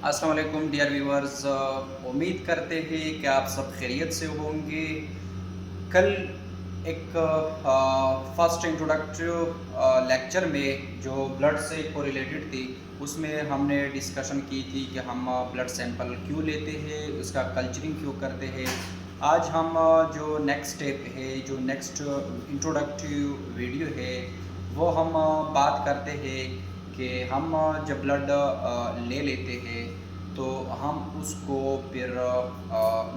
अस्सलाम वालेकुम dear viewers, उम्मीद करते हैं कि आप सब खैरियत से होंगे। कल एक फर्स्ट इंट्रोडक्टिव लेक्चर में जो ब्लड से कोरिलेटेड थी, उसमें हमने डिस्कशन की थी कि हम ब्लड सैंपल क्यों लेते हैं, उसका कल्चरिंग क्यों करते हैं। आज हम जो नेक्स्ट स्टेप है, जो नेक्स्ट इंट्रोडक्टिव वीडियो है, वो हम बात करते हैं कि हम जब ब्लड ले लेते हैं तो हम उसको फिर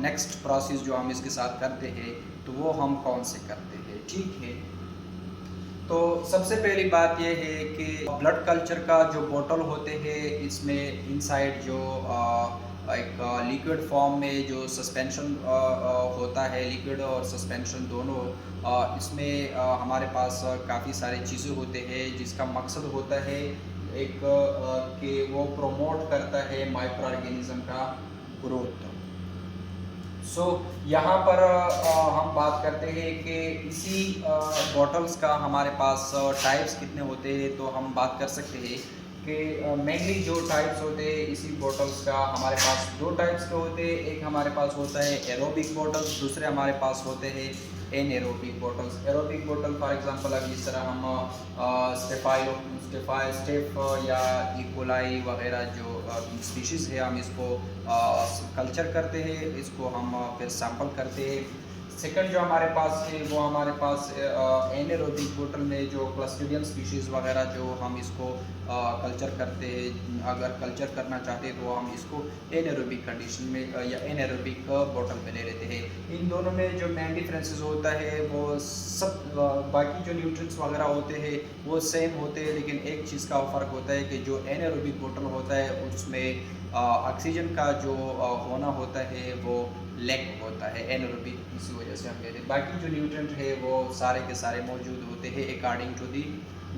नेक्स्ट प्रोसेस जो हम इसके साथ करते हैं तो वो हम कौन से करते हैं। ठीक है, तो सबसे पहली बात ये है कि ब्लड कल्चर का जो बोतल होते हैं, इसमें इनसाइड जो एक लिक्विड फॉर्म में जो सस्पेंशन होता है, लिक्विड और सस्पेंशन दोनों, इसमें हमारे पास काफ़ी सारी चीज़ें होते हैं जिसका मकसद होता है एक कि वो प्रोमोट करता है माइक्रो ऑर्गेनिज्म का ग्रोथ। यहाँ पर हम बात करते हैं कि इसी बॉटल्स का हमारे पास टाइप्स कितने होते हैं, तो हम बात कर सकते हैं कि मेनली जो टाइप्स होते हैं इसी बॉटल्स का हमारे पास दो टाइप्स के होते हैं। एक हमारे पास होता है एरोबिक बॉटल्स, दूसरे हमारे पास होते हैं anaerobic bottles. Aerobic bottle for example अब इस तरह हम स्टेफ या इकोलाई वगैरह जो स्पीशीज़ है, हम इसको कल्चर करते हैं, इसको हम फिर सैंपल करते हैं। सेकंड जो हमारे पास है वो हमारे पास एनारोबिक बॉटल में जो क्लस्ट्रिडियम स्पीशीज़ वगैरह जो हम इसको कल्चर करते हैं। अगर कल्चर करना चाहते हैं तो हम इसको एनारोबिक कंडीशन में या एनारोबिक बॉटल में ले लेते हैं। इन दोनों में जो मेन डिफरेंसेस होता है वो सब बाकी जो न्यूट्रिएंट्स वगैरह होते हैं वो सेम होते हैं, लेकिन एक चीज़ का फ़र्क होता है कि जो एनारोबिक बॉटल होता है उसमें ऑक्सीजन का जो होना होता है वो लैक होता है एनारोबिक, इसी वजह से हम कहते हैं। बाकी जो न्यूट्रिएंट है वो सारे के सारे मौजूद होते हैं according to the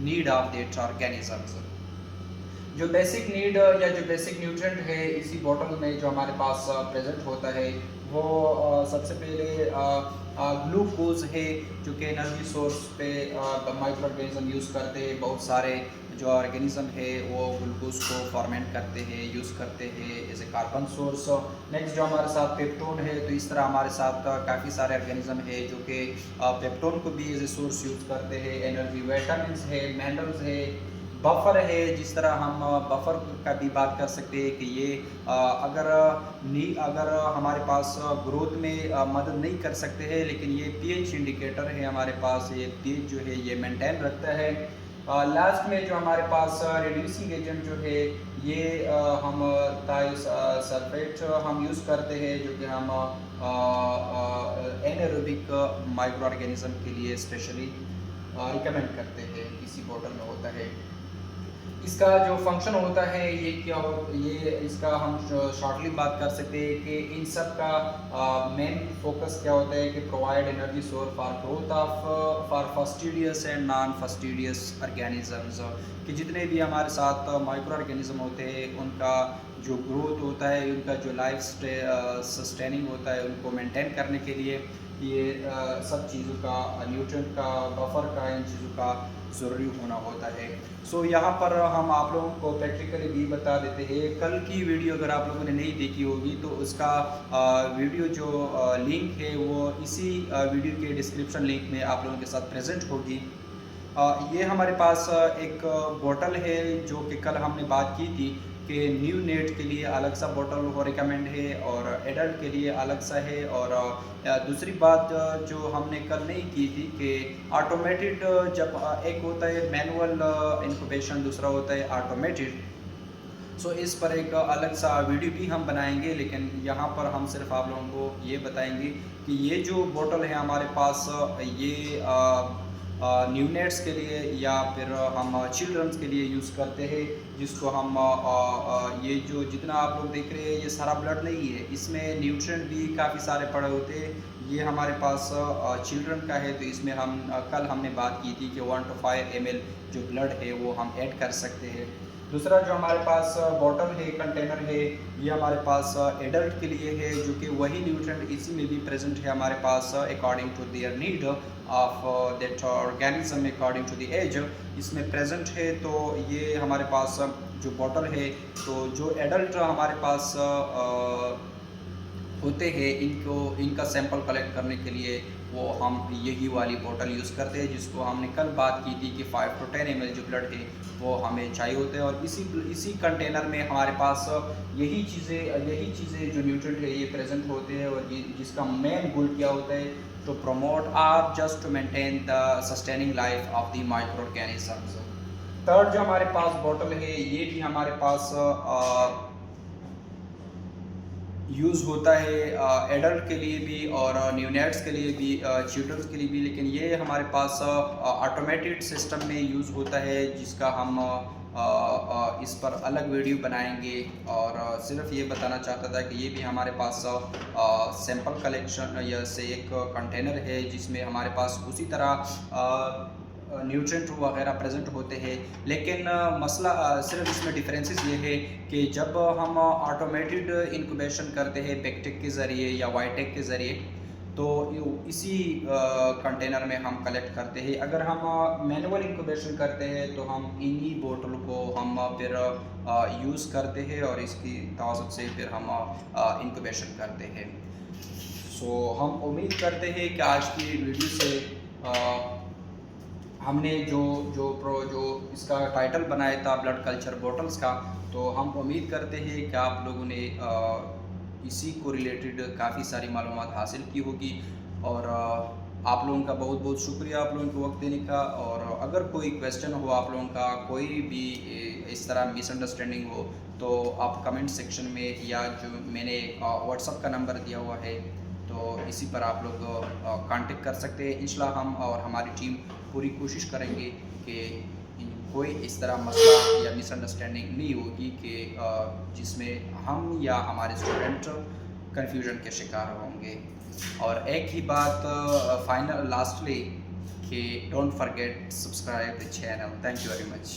need of that organisms. जो बेसिक नीड या जो बेसिक न्यूट्रिएंट है इसी बॉटल में जो हमारे पास प्रेजेंट होता है वो सबसे पहले ग्लूकोज है, जो कि एनर्जी सोर्स पे माइक्रो ऑर्गेनिज्म यूज़ करते हैं। बहुत सारे जो ऑर्गेनिज्म है वो ग्लूकोज को फॉर्मेंट करते हैं, यूज़ करते हैं as a carbon source. Next जो हमारे साथ पेप्टोन है, तो इस तरह हमारे साथ काफ़ी सारे ऑर्गेनिज्म है जो कि पेप्टोन को भी एज ए सोर्स यूज़ करते हैं। एनर्जी विटामिन्स है, मिनरल्स है, बफर है। जिस तरह हम बफर का भी बात कर सकते हैं कि ये अगर हमारे पास ग्रोथ में मदद नहीं कर सकते हैं, लेकिन ये पीएच इंडिकेटर है हमारे पास। ये पीएच जो है ये मेंटेन रखता है। लास्ट में जो हमारे पास रिड्यूसिंग एजेंट जो है ये हम सल्फेट हम यूज़ करते हैं, जो कि हम एनारोबिक माइक्रो ऑर्गेनिज्म के लिए स्पेशली रिकमेंड करते हैं, इसी बॉटल में होता है। इसका जो फंक्शन होता है ये क्या हो, ये इसका हम शॉर्टली बात कर सकते हैं कि इन सब का मेन फोकस क्या होता है कि provide energy source for growth of for fastidious and non fastidious organisms. कि जितने भी हमारे साथ माइक्रो ऑर्गेनिज्म होते हैं उनका जो ग्रोथ होता है, उनका जो लाइफ सस्टेनिंग होता है, उनको मेंटेन करने के लिए ये सब चीज़ों का, न्यूट्रिएंट का, बफर का, इन चीज़ों का ज़रूरी होना होता है। यहाँ पर हम आप लोगों को प्रैक्टिकली भी बता देते हैं। कल की वीडियो अगर आप लोगों ने नहीं देखी होगी तो उसका वीडियो जो लिंक है वो इसी वीडियो के डिस्क्रिप्शन लिंक में आप लोगों के साथ प्रेजेंट होगी। ये हमारे पास एक बॉटल है जो कि कल हमने बात की थी कि न्यू नेट के लिए अलग सा बॉटल वो रिकमेंड है और एडल्ट के लिए अलग सा है। और दूसरी बात जो हमने कल नहीं की थी कि ऑटोमेटेड, जब एक होता है मैनुअल इंक्यूबेशन, दूसरा होता है ऑटोमेटेड। इस पर एक अलग सा वीडियो भी हम बनाएंगे, लेकिन यहाँ पर हम सिर्फ आप लोगों को ये बताएंगे कि ये जो बोतल है हमारे पास ये न्यूनेट्स के लिए या फिर हम चिल्ड्रंस के लिए यूज़ करते हैं, जिसको हम ये जो जितना आप लोग देख रहे हैं ये सारा ब्लड नहीं है, इसमें न्यूट्रिएंट भी काफ़ी सारे पड़े होते हैं। ये हमारे पास चिल्ड्रन का है, तो इसमें हम कल हमने बात की थी कि 1 to 5 ml जो ब्लड है वो हम ऐड कर सकते हैं। दूसरा जो हमारे पास बॉटल है, कंटेनर है, ये हमारे पास एडल्ट के लिए है, जो कि वही न्यूट्रिएंट इसी में भी प्रेजेंट है हमारे पास according to their need. Of that organism according to the age इसमें प्रेजेंट है। तो ये हमारे पास जो बॉटल है, तो जो एडल्ट हमारे पास होते हैं, इनका सैंपल कलेक्ट करने के लिए वो हम यही वाली बोतल यूज़ करते हैं, जिसको हमने कल बात की थी कि 5 to 10 ml जो ब्लड है वो हमें चाहिए होते हैं। और इसी कंटेनर में हमारे पास यही चीज़ें जो न्यूट्रिएंट है ये प्रेजेंट होते हैं। और ये जिसका मेन गोल क्या होता है, to promote or just to maintain the sustaining life of the micro organisms. Third जो हमारे पास बॉटल है, ये भी हमारे पास यूज़ होता है एडल्ट के लिए भी और न्यूनेट्स के लिए भी, चिल्ड्रंस के लिए भी। लेकिन ये हमारे पास ऑटोमेटेड सिस्टम में यूज़ होता है, जिसका हम इस पर अलग वीडियो बनाएंगे। और सिर्फ ये बताना चाहता था कि ये भी हमारे पास सैंपल कलेक्शन या से एक कंटेनर है, जिसमें हमारे पास उसी तरह न्यूट्रिएंट वगैरह प्रेजेंट होते हैं। लेकिन मसला सिर्फ इसमें डिफरेंसेस ये है कि जब हम ऑटोमेटेड इंक्यूबेशन करते हैं बैकटेक के ज़रिए या वाईटेक के ज़रिए, तो इसी कंटेनर में हम कलेक्ट करते हैं। अगर हम मैनुअल इंक्यूबेशन करते हैं तो हम इन्हीं बोतल को हम फिर यूज़ करते हैं और इसकी तवज्जुह से फिर हम इंक्यूबेशन करते हैं। सो हम उम्मीद करते हैं कि आज की वीडियो से हमने जो इसका टाइटल बनाया था ब्लड कल्चर बॉटल्स का, तो हम उम्मीद करते हैं कि आप लोगों ने इसी को रिलेटेड काफ़ी सारी मालूमात हासिल की होगी। और आप लोगों का बहुत बहुत शुक्रिया आप लोगों को वक्त देने का। और अगर कोई क्वेश्चन हो आप लोगों का, कोई भी इस तरह मिसअंडरस्टैंडिंग हो, तो आप कमेंट सेक्शन में या जो मैंने व्हाट्सअप का नंबर दिया हुआ है, तो इसी पर आप लोग कांटेक्ट कर सकते हैं। इंशाल्लाह हम और हमारी टीम पूरी कोशिश करेंगे कि कोई इस तरह मसला या मिसअंडरस्टैंडिंग नहीं होगी कि जिसमें हम या हमारे स्टूडेंट कन्फ्यूजन के शिकार होंगे। और एक ही बात फाइनल लास्टली कि don't forget subscribe the channel. Thank you very much.